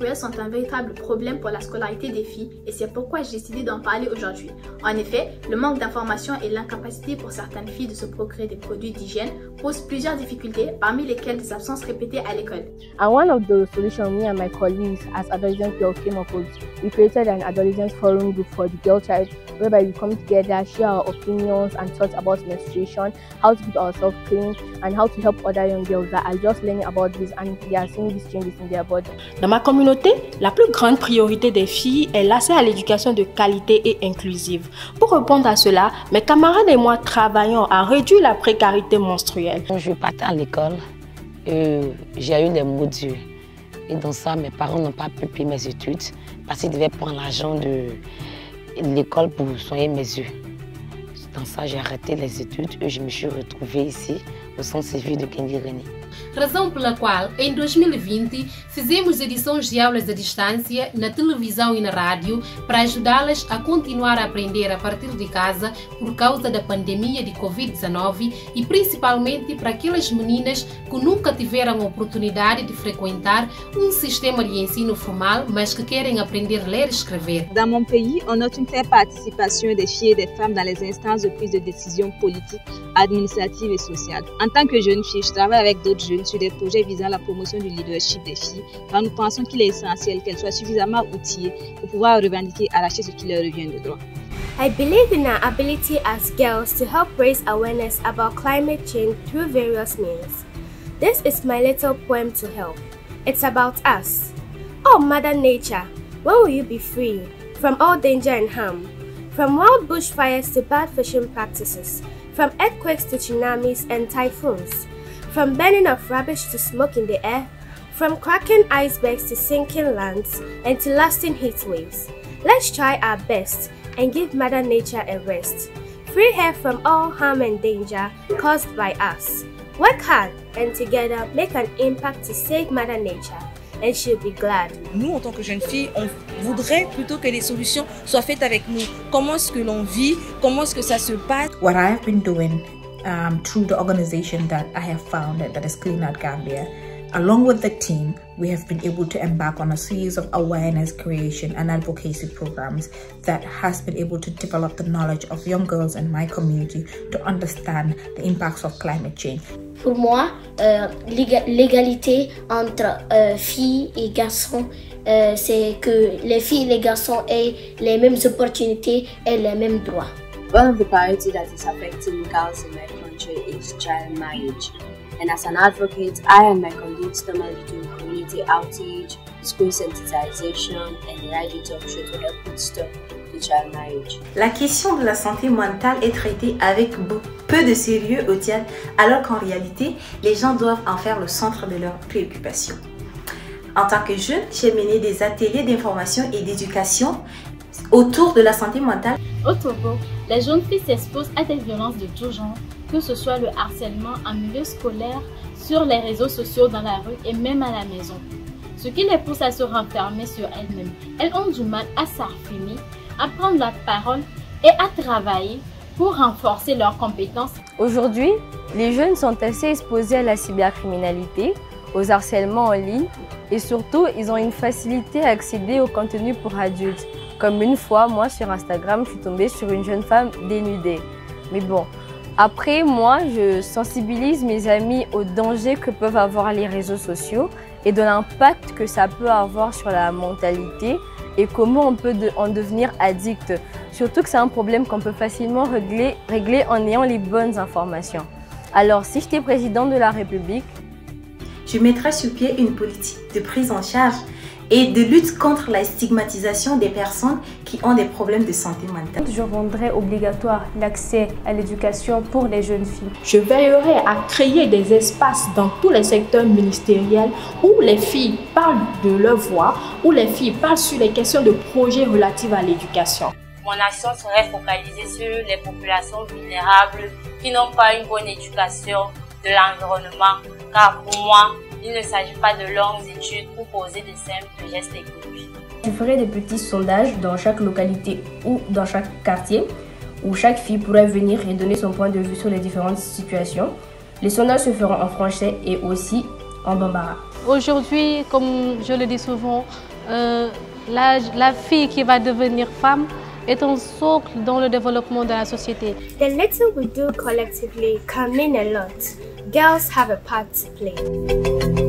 menstruelles sont un véritable problème pour la scolarité des filles et c'est pourquoi j'ai décidé d'en parler aujourd'hui. En effet, le manque d'information et l'incapacité pour certaines filles de se procurer des produits d'hygiène posent plusieurs difficultés, parmi lesquelles des absences répétées à l'école. And one of the solutions me and my colleagues as adolescent girls came up with, we created an adolescent forum group for the girl child whereby we come together, share our opinions and thoughts about menstruation, how to keep ourselves clean and how to help other young girls that are just learning about this and they are seeing these changes in their body. Dans ma communauté, la plus grande priorité des filles est l'accès à l'éducation de qualité et inclusive. Pour répondre à cela, mes camarades et moi travaillons à réduire la précarité menstruelle. Je partais à l'école, j'ai eu des maux durs. Et dans ça, mes parents n'ont pas pu payer mes études parce qu'ils devaient prendre l'argent de l'école pour soigner mes yeux. Dans ça, j'ai arrêté les études et je me suis retrouvée ici, au centre civil de Kendi-René. Razão pela qual, em 2020, fizemos edições de aulas à distância na televisão e na rádio para ajudá-las a continuar a aprender a partir de casa por causa da pandemia de Covid-19 e principalmente para aquelas meninas que nunca tiveram a oportunidade de frequentar um sistema de ensino formal, mas que querem aprender a ler e escrever. Dans mon pays, on note une faible participation des filles et des femmes dans les instances de prise de décision politique, administrative et sociale. En tant que jeune fille, je travaille avec d'autres jeunes sur des projets visant la promotion du leadership des filles, car nous pensons qu'il est essentiel qu'elles soient suffisamment outillées pour pouvoir revendiquer et arracher ce qui leur revient de droit. I believe in our ability as girls to help raise awareness about climate change through various means. This is my little poem to help. It's about us. Oh, Mother Nature, when will you be free from all danger and harm? From wild bushfires to bad fishing practices, from earthquakes to tsunamis and typhoons, from burning of rubbish to smoke in the air, from cracking icebergs to sinking lands and to lasting heat waves. Let's try our best and give Mother Nature a rest. Free her from all harm and danger caused by us. Work hard and together make an impact to save Mother Nature. And she'll be glad. Nous, en tant que jeunes filles, on voudrait plutôt que les solutions soient faites avec nous. Comment est-ce que l'on vit? Comment est-ce que ça se passe? What I have been doing through the organization that I have founded, that is Clean Out Gambia, along with the team, we have been able to embark on a series of awareness creation and advocacy programs that has been able to develop the knowledge of young girls in my community to understand the impacts of climate change. Pour moi, l'égalité entre filles et garçons, c'est que les filles et les garçons aient les mêmes opportunités et les mêmes droits. One of the priorities that is affecting girls in my country is child marriage. And as an advocate, I and my colleagues normally do community outreach, school sensitization, and the right talk show to help put stop to child marriage. La question de la santé mentale est traitée avec peu de sérieux au Tchad, alors qu'en réalité, les gens doivent en faire le centre de leurs préoccupations. En tant que jeune, j'ai mené des ateliers d'information et d'éducation autour de la santé mentale. Au Togo, les jeunes filles s'exposent à des violences de tout genre, que ce soit le harcèlement en milieu scolaire, sur les réseaux sociaux, dans la rue et même à la maison. Ce qui les pousse à se renfermer sur elles-mêmes. Elles ont du mal à s'affirmer, à prendre la parole et à travailler pour renforcer leurs compétences. Aujourd'hui, les jeunes sont assez exposés à la cybercriminalité, aux harcèlements en ligne et surtout, ils ont une facilité à accéder au contenu pour adultes. Comme une fois, moi sur Instagram, je suis tombée sur une jeune femme dénudée. Mais bon, après, moi, je sensibilise mes amis aux dangers que peuvent avoir les réseaux sociaux et de l'impact que ça peut avoir sur la mentalité et comment on peut en devenir addict. Surtout que c'est un problème qu'on peut facilement régler en ayant les bonnes informations. Alors, si j'étais présidente de la République, je mettrais sur pied une politique de prise en charge et de lutte contre la stigmatisation des personnes qui ont des problèmes de santé mentale. Je rendrais obligatoire l'accès à l'éducation pour les jeunes filles. Je veillerai à créer des espaces dans tous les secteurs ministériels où les filles parlent de leur voix, où les filles parlent sur les questions de projets relatifs à l'éducation. Mon action serait focalisée sur les populations vulnérables qui n'ont pas une bonne éducation de l'environnement, car pour moi, il ne s'agit pas de longues études pour poser de simples gestes écologiques. Je ferai des petits sondages dans chaque localité ou dans chaque quartier où chaque fille pourrait venir et donner son point de vue sur les différentes situations. Les sondages se feront en français et aussi en bambara. Aujourd'hui, comme je le dis souvent, la fille qui va devenir femme est un socle dans le développement de la société. The little we do collectively can mean a lot. Girls have a part to play.